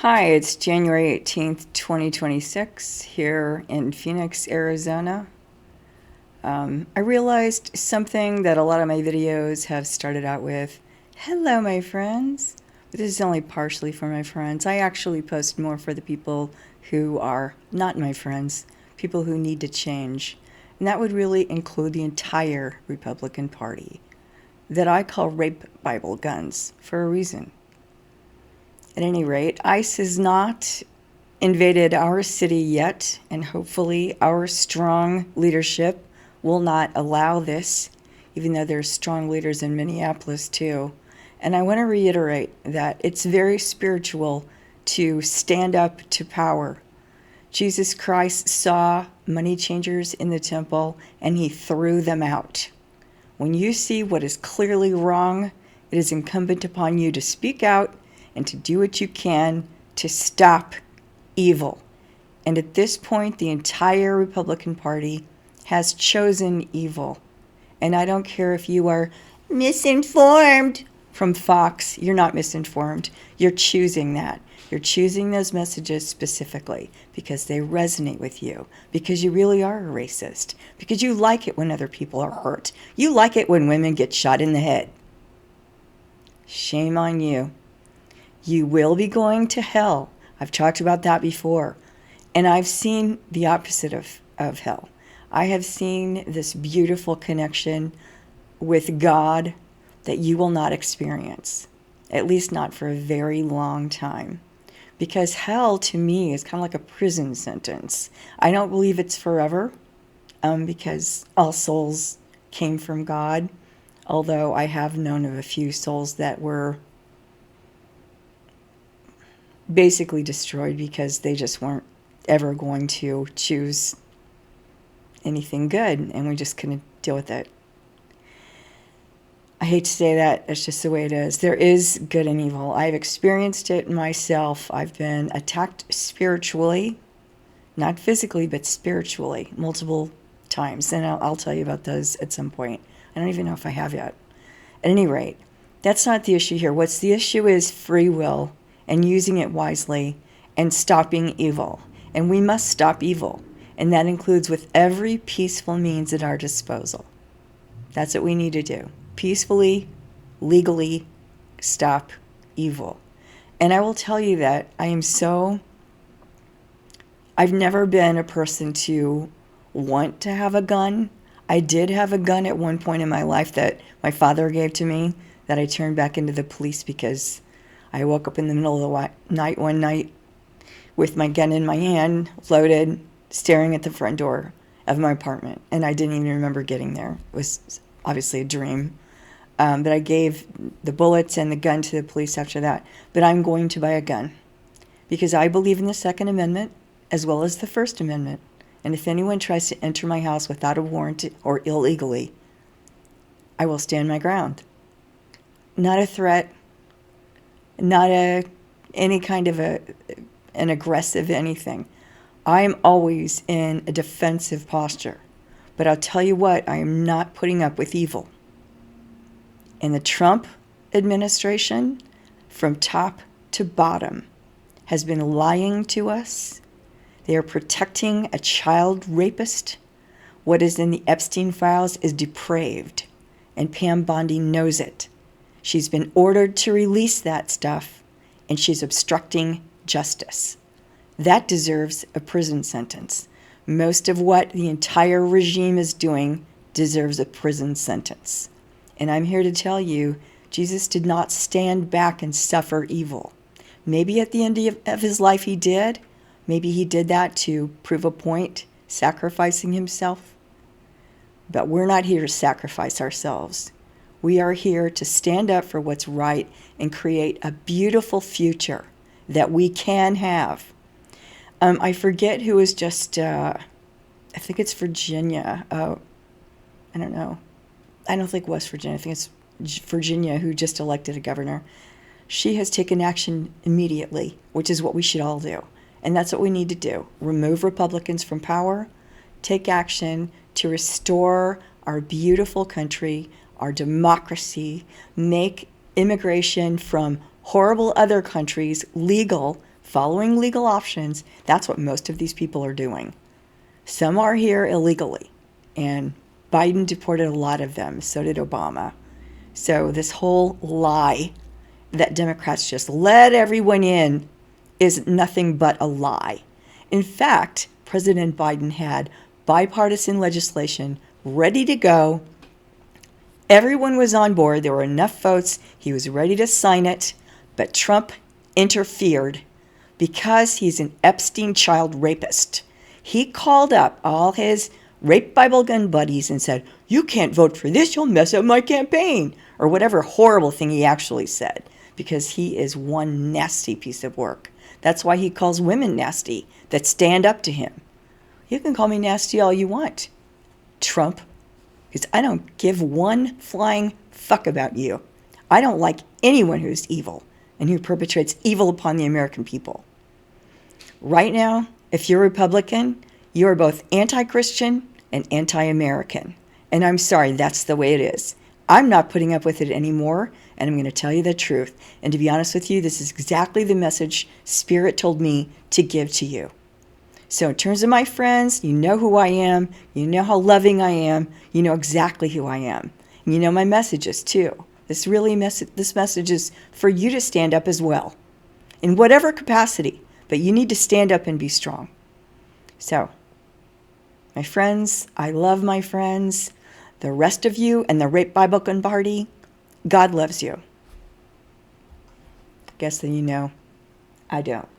Hi, it's January 18th, 2026, here in Phoenix, Arizona. I realized something that a lot of my videos have started out with. Hello, my friends. But this is only partially for my friends. I actually post more for the people who are not my friends, people who need to change. And that would really include the entire Republican Party, that I call Rape Bible Guns for a reason. At any rate, ICE has not invaded our city yet, and hopefully our strong leadership will not allow this, even though there's strong leaders in Minneapolis too. And I want to reiterate that it's very spiritual to stand up to power. Jesus Christ saw money changers in the temple and he threw them out. When you see what is clearly wrong, it is incumbent upon you to speak out and to do what you can to stop evil. And at this point, the entire Republican Party has chosen evil. And I don't care if you are misinformed from Fox. You're not misinformed. You're choosing that. You're choosing those messages specifically because they resonate with you, because you really are a racist, because you like it when other people are hurt. You like it when women get shot in the head. Shame on you. You will be going to hell. I've talked about that before. And I've seen the opposite of hell. I have seen this beautiful connection with God that you will not experience, at least not for a very long time. Because hell, to me, is kind of like a prison sentence. I don't believe it's forever, because all souls came from God, although I have known of a few souls that were basically destroyed because they just weren't ever going to choose anything good, and we just couldn't deal with it. I hate to say that, it's just the way it is. There is good and evil. I've experienced it myself. I've been attacked spiritually, not physically, but spiritually, multiple times, and I'll tell you about those at some point. I don't even know if I have yet. At any rate, that's not the issue here. What's the issue is free will and using it wisely and stopping evil. And we must stop evil. And that includes with every peaceful means at our disposal. That's what we need to do. Peacefully, legally stop evil. And I will tell you that I've never been a person to want to have a gun. I did have a gun at one point in my life that my father gave to me that I turned back into the police because I woke up in the middle of the night one night with my gun in my hand, loaded, staring at the front door of my apartment. And I didn't even remember getting there. It was obviously a dream. But I gave the bullets and the gun to the police after that. But I'm going to buy a gun because I believe in the Second Amendment as well as the First Amendment. And if anyone tries to enter my house without a warrant or illegally, I will stand my ground. Not a threat. Not any kind of an aggressive anything. I am always in a defensive posture. But I'll tell you what, I am not putting up with evil. And the Trump administration, from top to bottom, has been lying to us. They are protecting a child rapist. What is in the Epstein files is depraved, and Pam Bondi knows it. She's been ordered to release that stuff, and she's obstructing justice. That deserves a prison sentence. Most of what the entire regime is doing deserves a prison sentence. And I'm here to tell you, Jesus did not stand back and suffer evil. Maybe at the end of his life he did. Maybe he did that to prove a point, sacrificing himself. But we're not here to sacrifice ourselves. We are here to stand up for what's right and create a beautiful future that we can have. I forget who was just, I think it's Virginia. I don't know. I don't think West Virginia. I think it's Virginia who just elected a governor. She has taken action immediately, which is what we should all do. And that's what we need to do. Remove Republicans from power, take action to restore our beautiful country, our democracy, make immigration from horrible other countries legal following legal options. That's what most of these people are doing. Some are here illegally, and Biden deported a lot of them. So did Obama. So this whole lie that Democrats just let everyone in is nothing but a lie. In fact, President Biden had bipartisan legislation ready to go. Everyone was on board. There were enough votes. He was ready to sign it. But Trump interfered because he's an Epstein child rapist. He called up all his Rape Bible Gun buddies and said, "You can't vote for this. You'll mess up my campaign." Or whatever horrible thing he actually said, because he is one nasty piece of work. That's why he calls women nasty that stand up to him. You can call me nasty all you want, Trump, because I don't give one flying fuck about you. I don't like anyone who's evil and who perpetrates evil upon the American people. Right now, if you're Republican, you are both anti-Christian and anti-American. And I'm sorry, that's the way it is. I'm not putting up with it anymore, and I'm going to tell you the truth. And to be honest with you, this is exactly the message Spirit told me to give to you. So in terms of my friends, you know who I am. You know how loving I am. You know exactly who I am. And you know my messages too. This message is for you to stand up as well, in whatever capacity. But you need to stand up and be strong. So, my friends, I love my friends. The rest of you and the Rape Bible Gun Party, God loves you. Guess then you know I don't.